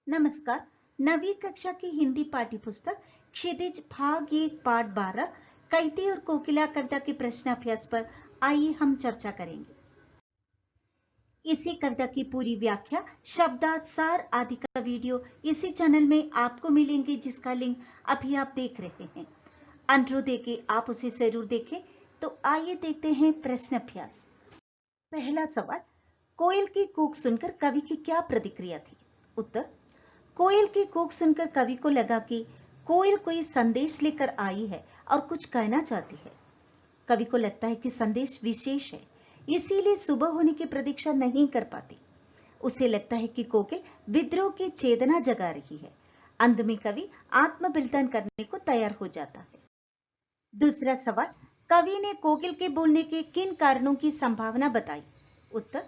नमस्कार। नवी कक्षा की हिंदी पाठ्य पुस्तक क्षितिज भाग 1 पाठ 12 कैती और कोकिला कविता के प्रश्न अभ्यास पर आइए हम चर्चा करेंगे। इसी कविता की पूरी व्याख्या, शब्दार्थ, सार आदि का वीडियो इसी चैनल में आपको मिलेंगे, जिसका लिंक अभी आप देख रहे हैं। अनुरोध है कि आप उसे जरूर देखें। तो आइए देखते हैं प्रश्न अभ्यास। पहला सवाल, कोयल की कूक सुनकर कवि की क्या प्रतिक्रिया थी? उत्तर, कोयल की कूक सुनकर कवि को लगा कि कोयल कोई संदेश लेकर आई है और कुछ कहना चाहती है। कवि को लगता है कि संदेश विशेष है, इसीलिए सुबह होने की प्रतीक्षा नहीं कर पाती। उसे लगता है कि कोकिल विद्रोह की चेतना जगा रही है। अंत में कवि आत्मबलिदान करने को तैयार हो जाता है। दूसरा सवाल, कवि ने कोकिल के बोलने के किन कारणों की संभावना बताई? उत्तर,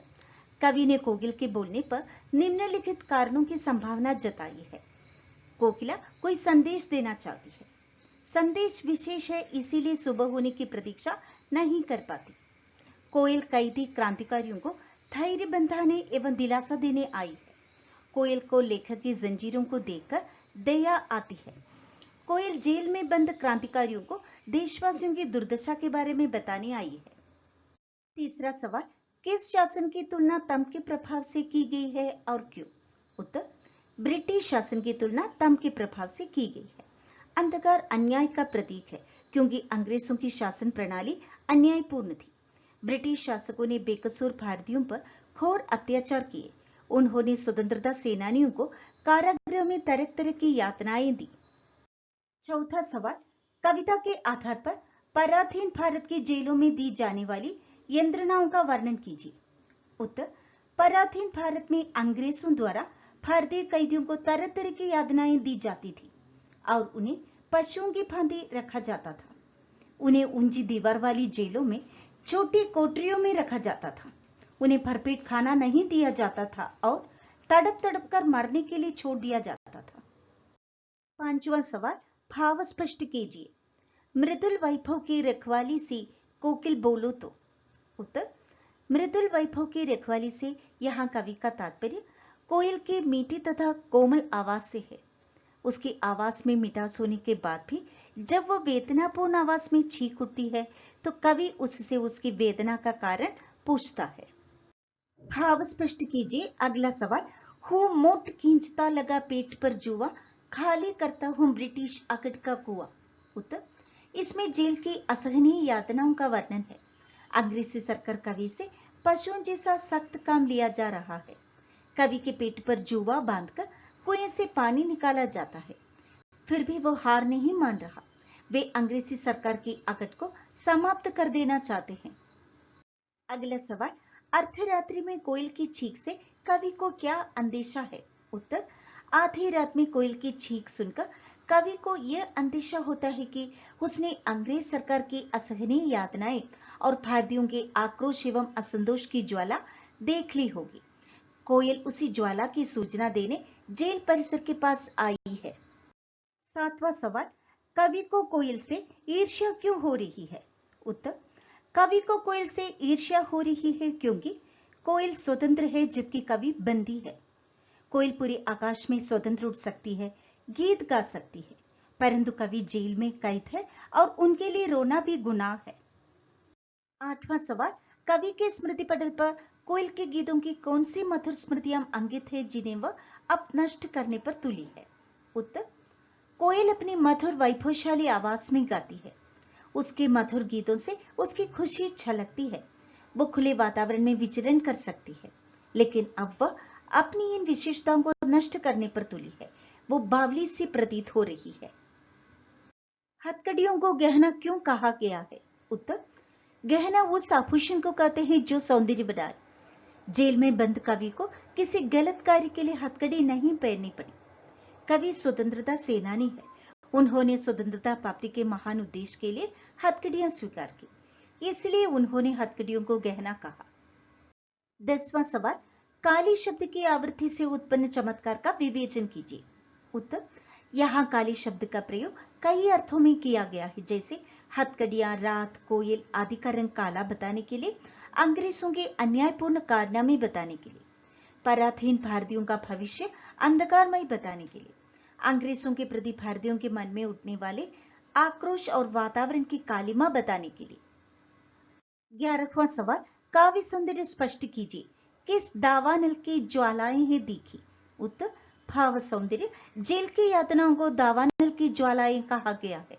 कवि ने कोकिल के बोलने पर निम्नलिखित कारणों की संभावना जताई है। कोकिला कोई संदेश देना चाहती है, संदेश विशेष है, इसीलिए सुबह होने की प्रतीक्षा नहीं कर पाती। कोयल कैदी क्रांतिकारियों को धैर्य बंधाने एवं दिलासा देने आई है। कोयल को लेखक की जंजीरों को देखकर दया आती है। कोयल जेल में बंद क्रांतिकारियों को देशवासियों की दुर्दशा के बारे में बताने आई है। तीसरा सवाल, किस शासन की तुलना तंब के प्रभाव से की गई है और क्यों? उत्तर, ब्रिटिश शासन की तुलना तंब के प्रभाव से की गई है। अंधकार अन्याय का प्रतीक है, क्योंकि अंग्रेजों की शासन प्रणाली अन्यायपूर्ण थी। ब्रिटिश शासकों ने बेकसूर भारतीयों पर घोर अत्याचार किए। उन्होंने स्वतंत्रता सेनानियों को कारागृह में तरह तरह की यातनाएं दी। चौथा सवाल, कविता के आधार पर पराधीन भारत की जेलों में दी जाने वाली यंत्रणाओं का वर्णन कीजिए। उत्तर, पराधीन भारत में अंग्रेजों द्वारा भारतीय कैदियों को तरह तरह की यातनाएं दी जाती थी और उन्हें पशुओं की भांति रखा जाता था। उन्हें ऊंची दीवार वाली जेलों में छोटी कोठरियों में रखा जाता था। उन्हें भरपेट खाना नहीं दिया जाता था और तड़प तड़प कर मरने के लिए छोड़ दिया जाता था। पांचवा सवाल, भाव स्पष्ट कीजिए। मृदुल वैभव की रखवाली से कोकिल बोलो तो? उत्तर, मृदुल वैभव की रखवाली से यहाँ कवि का तात्पर्य कोयल के मीठी तथा कोमल आवाज से है। उसकी आवाज में मिठास होने के बाद भी जब वो वेदनापूर्ण आवाज में चीख उठती है तो कवि उससे उसकी वेदना का कारण पूछता है। भाव स्पष्ट कीजिए। अगला सवाल, हूँ मोट खींचता लगा पेट पर जुआ, खाली करता हूँ ब्रिटिश अकड़ का कुआं। उत्तर, इसमें जेल की असहनीय यातनाओं का वर्णन है। अंग्रेजी सरकार कवि से पशुओं जैसा सख्त काम लिया जा रहा है। कवि के पेट पर जुआ बांधकर कुएं से पानी निकाला जाता है, फिर भी वो हार नहीं मान रहा। वे अंग्रेजी सरकार की अकड़ को समाप्त कर देना चाहते हैं। अगला सवाल, अर्धरात्रि में कोयल की चीख से कवि को क्या अंदेशा है? उत्तर, आधी रात में कोयल की चीख सुनकर कवि को यह अंदेशा होता है कि उसने अंग्रेज सरकार की असहनीय यातनाएं और भारतीयों के आक्रोश एवं असंतोष की ज्वाला देख ली होगी। कोयल उसी ज्वाला की सूचना देने जेल परिसर के पास आई है। सातवां सवाल, कवि को कोयल से ईर्ष्या क्यों हो रही है? उत्तर, कवि को कोयल से ईर्ष्या हो रही है क्योंकि कोयल स्वतंत्र है जबकि कवि बंदी है। कोयल पूरे आकाश में स्वतंत्र उड़ सकती है, गीत गा सकती है, परंतु कवि जेल में कैद है और उनके लिए रोना भी गुनाह है। आठवां सवाल, कवि के स्मृति पटल पर कोयल के गीतों की कौन सी मधुर स्मृतियां अंकित है जिन्हें वह अब नष्ट करने पर तुली है? उत्तर, कोयल अपनी मधुर वैभवशाली आवाज में गाती है। उसके मधुर गीतों से उसकी खुशी छलकती है। वो खुले वातावरण में विचरण कर सकती है, लेकिन अब वह अपनी इन विशेषताओं को नष्ट करने पर तुली है। वो बावली सी प्रतीत हो रही है। हथकड़ियों को गहना क्यों कहा गया है? उत्तर, गहना उस आभूषण को कहते हैं जो सौंदर्य बढ़ाए। जेल में बंद कवि को किसी गलत कार्य के लिए हथकड़ी नहीं पहननी पड़ी। कवि स्वतंत्रता सेनानी है। उन्होंने स्वतंत्रता प्राप्ति के महान उद्देश्य के लिए हथकड़ियां स्वीकार की, इसलिए उन्होंने हथकड़ियों को गहना कहा। 10वां सवाल, काली शब्द की आवृत्ति से उत्पन्न चमत्कार का विवेचन कीजिए। उत्तर, यहाँ काली शब्द का प्रयोग कई अर्थों में किया गया है, जैसे हथकड़ियां, रात, कोयल आदि का रंग काला बताने के लिए, अंग्रेजों के अन्यायपूर्ण कारनामे बताने के लिए। पराधीन भारतीयों का भविष्य अंधकारमय बताने के लिए, अंग्रेजों के प्रति भारतीयों के मन में उठने वाले आक्रोश और वातावरण की कालिमा बताने के लिए। 11वां सवाल, काव्य सौंदर्य स्पष्ट कीजिए, किस दावानल की ज्वालाएं हैं दिखी? उत्तर, भाव सौंदर्य। जेल की यातनाओं को दावानल की ज्वालाएं कहा गया है।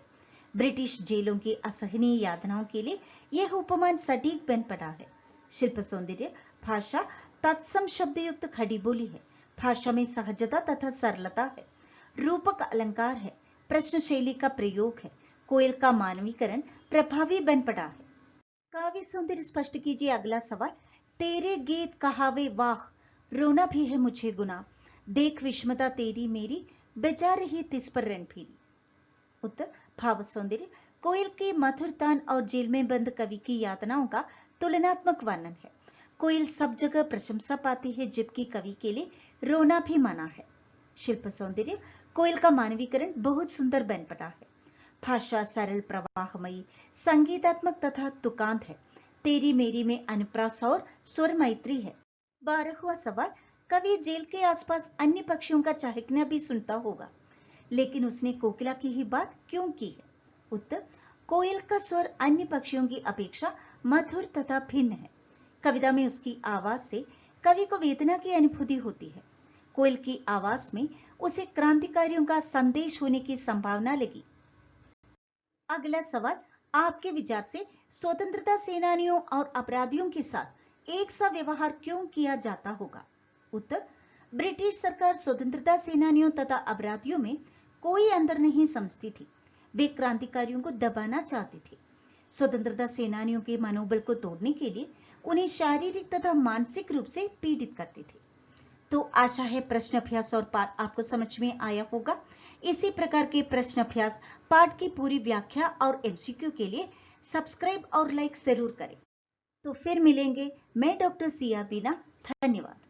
ब्रिटिश जेलों की असहनीय यातनाओं के लिए यह उपमान सटीक बन पड़ा है। शिल्प सौंदर्य, भाषा तत्सम शब्दयुक्त खड़ी बोली है, भाषा में सहजता तथा सरलता है, रूपक अलंकार है, प्रश्न शैली का प्रयोग है, कोयल का मानवीकरण प्रभावी बन पड़ा है। काव्य सौंदर्य स्पष्ट कीजिए। अगला सवाल, तेरे गीत कहावे वाह, रोना भी है मुझे गुनाह, देख विषमता तेरी मेरी, बेचा रही तिस पर रण फिरी। उत्तर, भाव सौंदर्य। कोयल के मधुर तान और जेल में बंद कवि की यातनाओं का तुलनात्मक वर्णन है। कोयल सब जगह प्रशंसा पाती है, जबकि कवि के लिए रोना भी मना है। शिल्प सौंदर्य, कोयल का मानवीकरण बहुत सुंदर बन पड़ा है, भाषा सरल प्रवाहमयी, संगीतात्मक तथा तुकांत है, तेरी मेरी में अनुप्रास और स्वर मैत्री है। 12वां सवाल, कवि जेल के आसपास अन्य पक्षियों का चहकना भी सुनता होगा, लेकिन उसने कोकिला की ही बात क्यों की है? उत्तर, कोयल का स्वर अन्य पक्षियों की अपेक्षा मधुर तथा भिन्न है। कविता में उसकी आवाज से कवि को वेदना की अनुभूति होती है। कोयल की आवाज में उसे क्रांतिकारियों का संदेश होने की संभावना लगी। अगला सवाल, आपके विचार से स्वतंत्रता सेनानियों और अपराधियों के साथ एक सा व्यवहार क्यों किया जाता होगा? उत्तर, ब्रिटिश सरकार स्वतंत्रता सेनानियों तथा अपराधियों में कोई अंतर नहीं समझती थी। वे क्रांतिकारियों को दबाना चाहती थी। स्वतंत्रता सेनानियों के मनोबल को तोड़ने के लिए उन्हें शारीरिक तथा मानसिक रूप से पीड़ित करती थी। तो आशा है प्रश्न अभ्यास और पाठ आपको समझ में आया होगा। इसी प्रकार के प्रश्न अभ्यास पाठ की पूरी व्याख्या और एमसीक्यू के लिए सब्सक्राइब और लाइक जरूर करें। तो फिर मिलेंगे। मैं डॉक्टर सिया बीना। धन्यवाद।